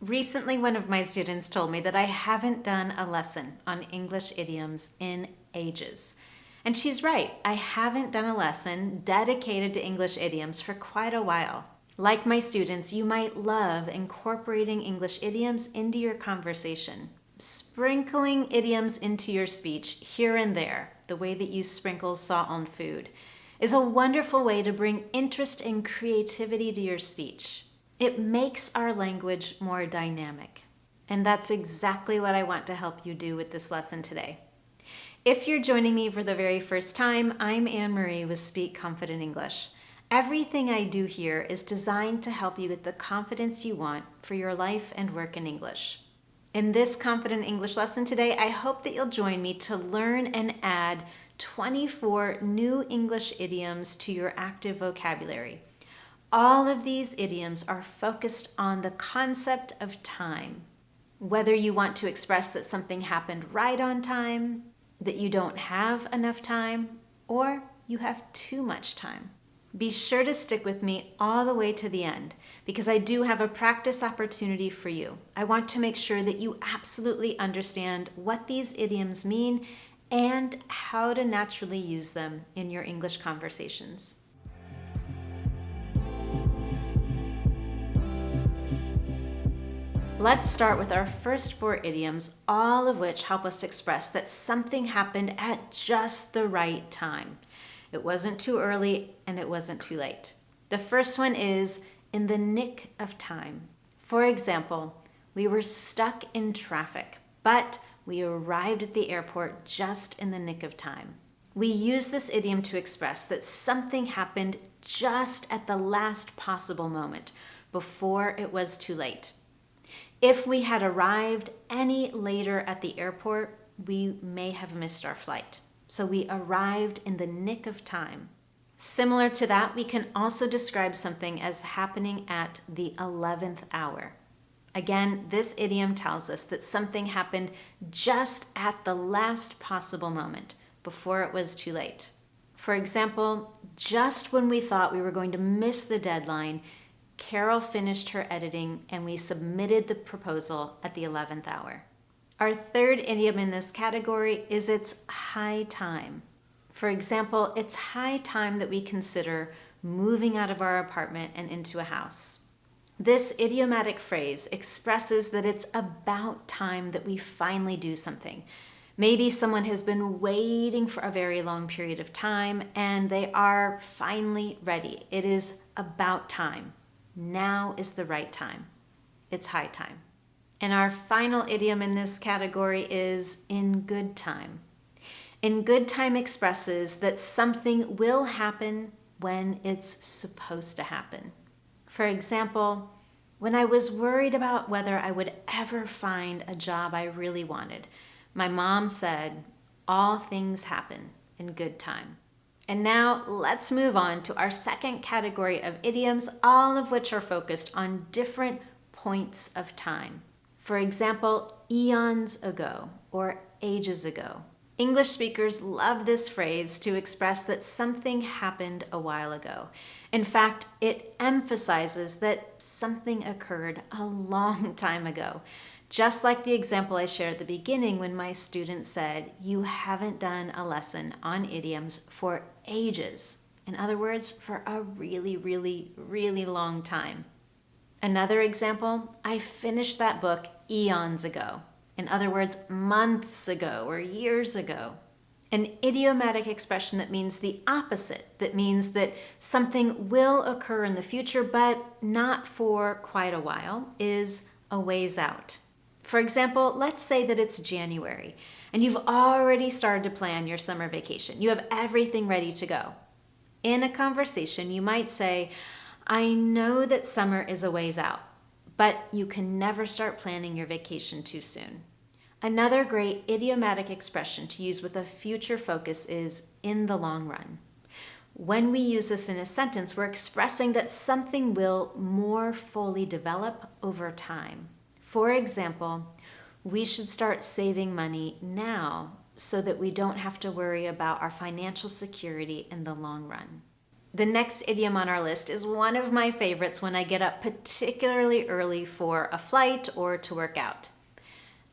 Recently, one of my students told me that I haven't done a lesson on English idioms in ages. And she's right, I haven't done a lesson dedicated to English idioms for quite a while. Like my students, you might love incorporating English idioms into your conversation. Sprinkling idioms into your speech here and there, the way that you sprinkle salt on food, is a wonderful way to bring interest and creativity to your speech. It makes our language more dynamic. And that's exactly what I want to help you do with this lesson today. If you're joining me for the very first time, I'm Anne Marie with Speak Confident English. Everything I do here is designed to help you get the confidence you want for your life and work in English. In this Confident English lesson today, I hope that you'll join me to learn and add 24 new English idioms to your active vocabulary. All of these idioms are focused on the concept of time. Whether you want to express that something happened right on time, that you don't have enough time, or you have too much time. Be sure to stick with me all the way to the end because I do have a practice opportunity for you. I want to make sure that you absolutely understand what these idioms mean and how to naturally use them in your English conversations. Let's start with our first 4 idioms, all of which help us express that something happened at just the right time. It wasn't too early and it wasn't too late. The first one is in the nick of time. For example, we were stuck in traffic, but we arrived at the airport just in the nick of time. We use this idiom to express that something happened just at the last possible moment, before it was too late. If we had arrived any later at the airport, we may have missed our flight. So we arrived in the nick of time. Similar to that, we can also describe something as happening at the 11th hour. Again, this idiom tells us that something happened just at the last possible moment, before it was too late. For example, just when we thought we were going to miss the deadline, Carol finished her editing and we submitted the proposal at the 11th hour. Our third idiom in this category is it's high time. For example, it's high time that we consider moving out of our apartment and into a house. This idiomatic phrase expresses that it's about time that we finally do something. Maybe someone has been waiting for a very long period of time and they are finally ready. It is about time. Now is the right time. It's high time. And our final idiom in this category is in good time. In good time expresses that something will happen when it's supposed to happen. For example, when I was worried about whether I would ever find a job I really wanted, my mom said, all things happen in good time. And now let's move on to our second category of idioms, all of which are focused on different points of time. For example, eons ago or ages ago. English speakers love this phrase to express that something happened a while ago. In fact, it emphasizes that something occurred a long time ago. Just like the example I shared at the beginning when my student said, you haven't done a lesson on idioms for ages. In other words, for a really, really, really long time. Another example, I finished that book eons ago. In other words, months ago or years ago. An idiomatic expression that means the opposite, that means that something will occur in the future, but not for quite a while, is a ways out. For example, let's say that it's January and you've already started to plan your summer vacation. You have everything ready to go. In a conversation, you might say, I know that summer is a ways out, but you can never start planning your vacation too soon. Another great idiomatic expression to use with a future focus is in the long run. When we use this in a sentence, we're expressing that something will more fully develop over time. For example, we should start saving money now so that we don't have to worry about our financial security in the long run. The next idiom on our list is one of my favorites when I get up particularly early for a flight or to work out.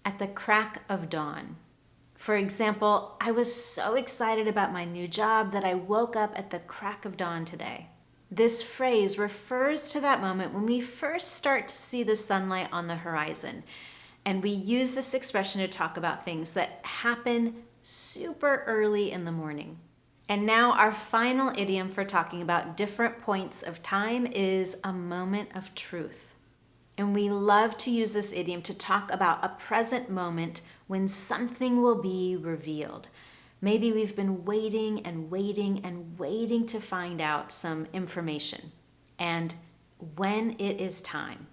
At the crack of dawn. For example, I was so excited about my new job that I woke up at the crack of dawn today. This phrase refers to that moment when we first start to see the sunlight on the horizon. And we use this expression to talk about things that happen super early in the morning. And now our final idiom for talking about different points of time is a moment of truth. And we love to use this idiom to talk about a present moment when something will be revealed. Maybe we've been waiting and waiting and waiting to find out some information. And when it is time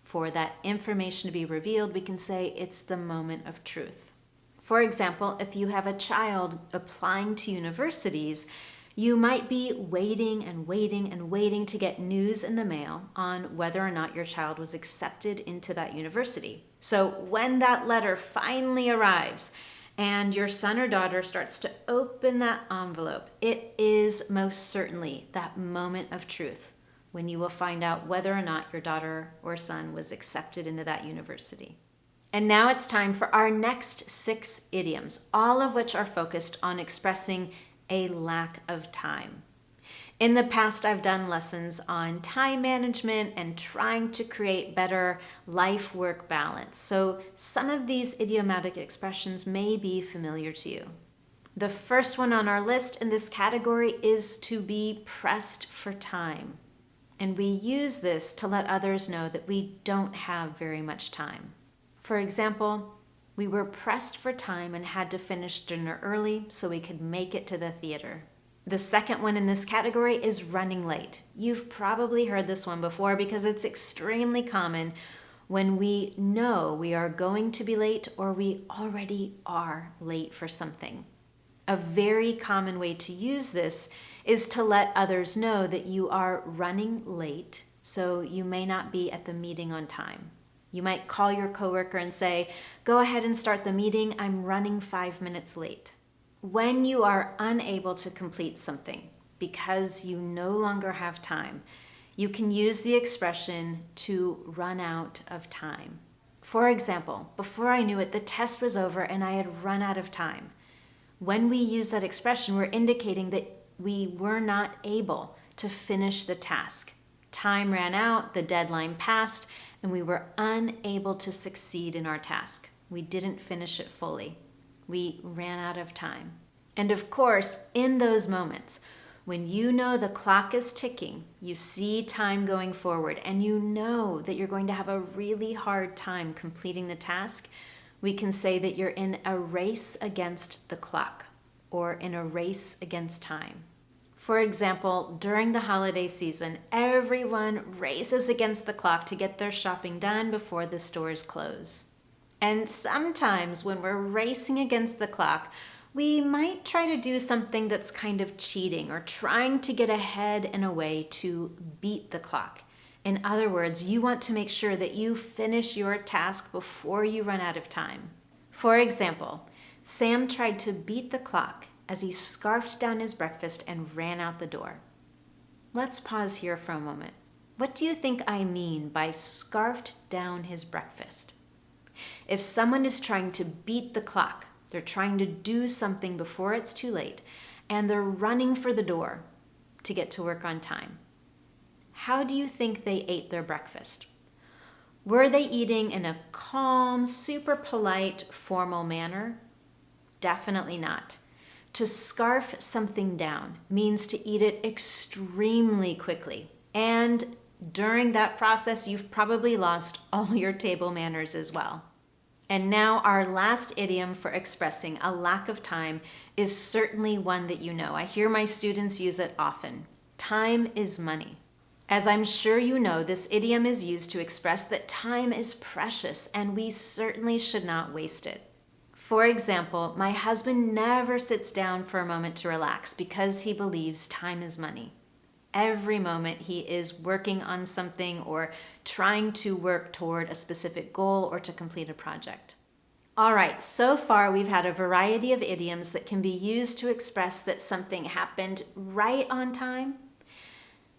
for that information to be revealed, we can say it's the moment of truth. For example, if you have a child applying to universities, you might be waiting and waiting and waiting to get news in the mail on whether or not your child was accepted into that university. So when that letter finally arrives and your son or daughter starts to open that envelope, it is most certainly that moment of truth when you will find out whether or not your daughter or son was accepted into that university. And now it's time for our next 6 idioms, all of which are focused on expressing a lack of time. In the past, I've done lessons on time management and trying to create better life-work balance. So some of these idiomatic expressions may be familiar to you. The first one on our list in this category is to be pressed for time. And we use this to let others know that we don't have very much time. For example, we were pressed for time and had to finish dinner early so we could make it to the theater. The second one in this category is running late. You've probably heard this one before because it's extremely common when we know we are going to be late or we already are late for something. A very common way to use this is to let others know that you are running late, so you may not be at the meeting on time. You might call your coworker and say, "Go ahead and start the meeting. I'm running 5 minutes late." When you are unable to complete something because you no longer have time, you can use the expression to run out of time. For example, before I knew it, the test was over and I had run out of time. When we use that expression, we're indicating that we were not able to finish the task. Time ran out, the deadline passed, and we were unable to succeed in our task. We didn't finish it fully. We ran out of time. And of course, in those moments, when you know the clock is ticking, you see time going forward, and you know that you're going to have a really hard time completing the task, we can say that you're in a race against the clock or in a race against time. For example, during the holiday season, everyone races against the clock to get their shopping done before the stores close. And sometimes when we're racing against the clock, we might try to do something that's kind of cheating or trying to get ahead in a way to beat the clock. In other words, you want to make sure that you finish your task before you run out of time. For example, Sam tried to beat the clock as he scarfed down his breakfast and ran out the door. Let's pause here for a moment. What do you think I mean by scarfed down his breakfast? If someone is trying to beat the clock, they're trying to do something before it's too late, and they're running for the door to get to work on time. How do you think they ate their breakfast? Were they eating in a calm, super polite, formal manner? Definitely not. To scarf something down means to eat it extremely quickly. And during that process, you've probably lost all your table manners as well. And now our last idiom for expressing a lack of time is certainly one that you know. I hear my students use it often. Time is money. As I'm sure you know, this idiom is used to express that time is precious and we certainly should not waste it. For example, my husband never sits down for a moment to relax because he believes time is money. Every moment he is working on something or trying to work toward a specific goal or to complete a project. All right, so far we've had a variety of idioms that can be used to express that something happened right on time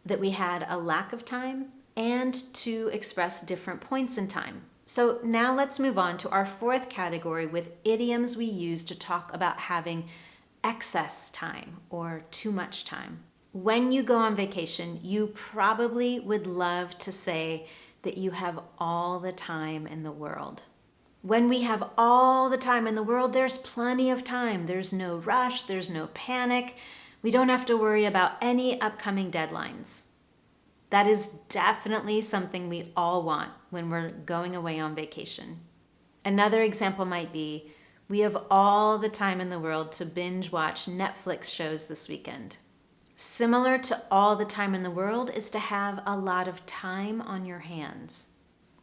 that we had a lack of time and to express different points in time. So now let's move on to our fourth category with idioms we use to talk about having excess time or too much time. When you go on vacation, you probably would love to say that you have all the time in the world. When we have all the time in the world, there's plenty of time. There's no rush, there's no panic. We don't have to worry about any upcoming deadlines. That is definitely something we all want when we're going away on vacation. Another example might be, we have all the time in the world to binge watch Netflix shows this weekend. Similar to all the time in the world is to have a lot of time on your hands.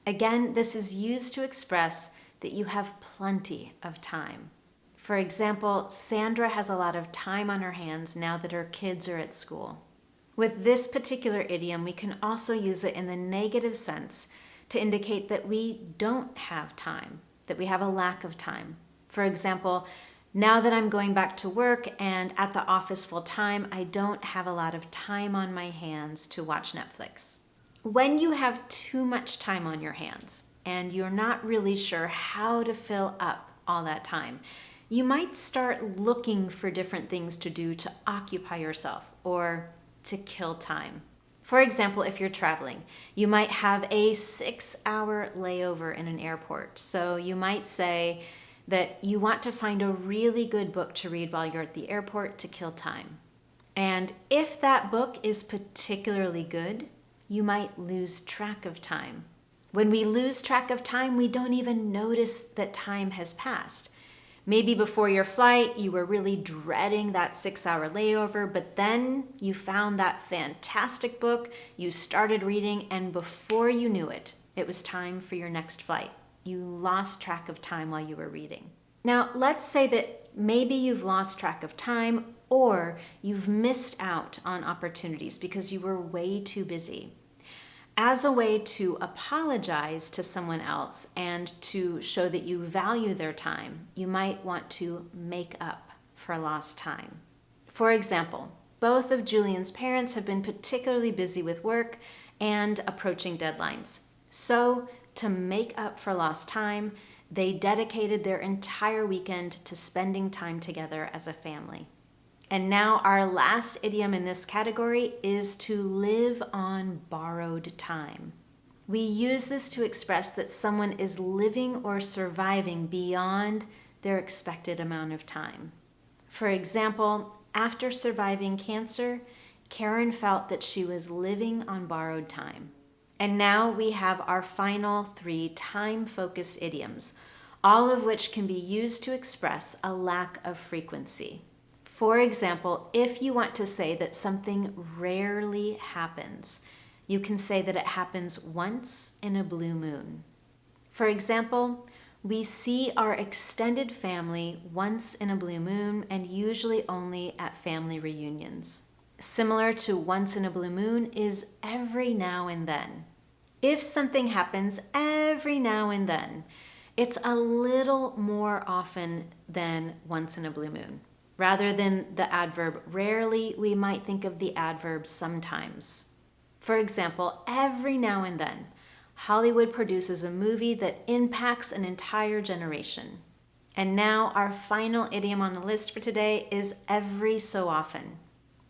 Again, this is used to express that you have plenty of time. For example, Sandra has a lot of time on her hands now that her kids are at school. With this particular idiom, we can also use it in the negative sense to indicate that we don't have time, that we have a lack of time. For example, now that I'm going back to work and at the office full time, I don't have a lot of time on my hands to watch Netflix. When you have too much time on your hands and you're not really sure how to fill up all that time, you might start looking for different things to do to occupy yourself or to kill time. For example, if you're traveling, you might have a 6-hour layover in an airport. So you might say that you want to find a really good book to read while you're at the airport to kill time. And if that book is particularly good, you might lose track of time. When we lose track of time, we don't even notice that time has passed. Maybe before your flight, you were really dreading that 6-hour layover, but then you found that fantastic book, you started reading, and before you knew it, it was time for your next flight. You lost track of time while you were reading. Now, let's say that maybe you've lost track of time or you've missed out on opportunities because you were way too busy. As a way to apologize to someone else and to show that you value their time, you might want to make up for lost time. For example, both of Julian's parents have been particularly busy with work and approaching deadlines. So, to make up for lost time, they dedicated their entire weekend to spending time together as a family. And now our last idiom in this category is to live on borrowed time. We use this to express that someone is living or surviving beyond their expected amount of time. For example, after surviving cancer, Karen felt that she was living on borrowed time. And now we have our final 3 time-focused idioms, all of which can be used to express a lack of frequency. For example, if you want to say that something rarely happens, you can say that it happens once in a blue moon. For example, we see our extended family once in a blue moon and usually only at family reunions. Similar to once in a blue moon is every now and then. If something happens every now and then, it's a little more often than once in a blue moon. Rather than the adverb rarely, we might think of the adverb sometimes. For example, every now and then, Hollywood produces a movie that impacts an entire generation. And now our final idiom on the list for today is every so often.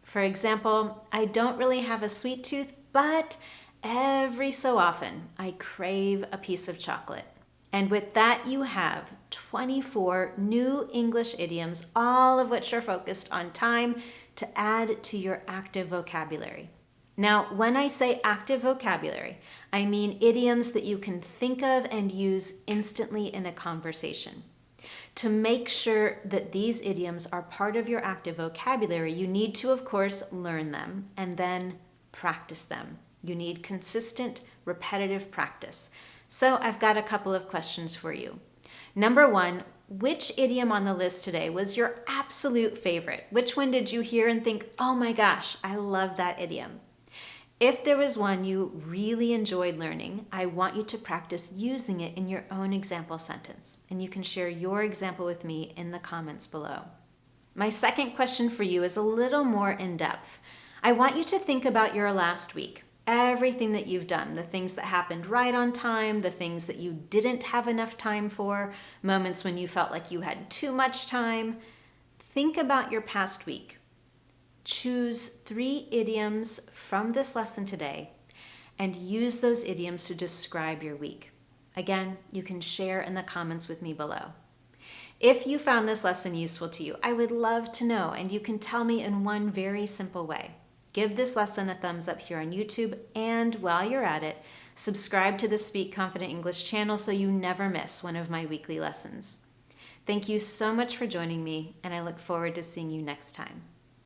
For example, I don't really have a sweet tooth, but every so often I crave a piece of chocolate. And with that, you have 24 new English idioms, all of which are focused on time to add to your active vocabulary. Now, when I say active vocabulary, I mean idioms that you can think of and use instantly in a conversation. To make sure that these idioms are part of your active vocabulary, you need to, of course, learn them and then practice them. You need consistent, repetitive practice. So I've got a couple of questions for you. Number 1, which idiom on the list today was your absolute favorite? Which one did you hear and think, oh my gosh, I love that idiom? If there was one you really enjoyed learning, I want you to practice using it in your own example sentence, and you can share your example with me in the comments below. My second question for you is a little more in depth. I want you to think about your last week. Everything that you've done, the things that happened right on time, the things that you didn't have enough time for, moments when you felt like you had too much time. Think about your past week. Choose 3 idioms from this lesson today and use those idioms to describe your week. Again, you can share in the comments with me below. If you found this lesson useful to you, I would love to know, and you can tell me in one very simple way. Give this lesson a thumbs up here on YouTube, and while you're at it, subscribe to the Speak Confident English channel so you never miss one of my weekly lessons. Thank you so much for joining me, and I look forward to seeing you next time.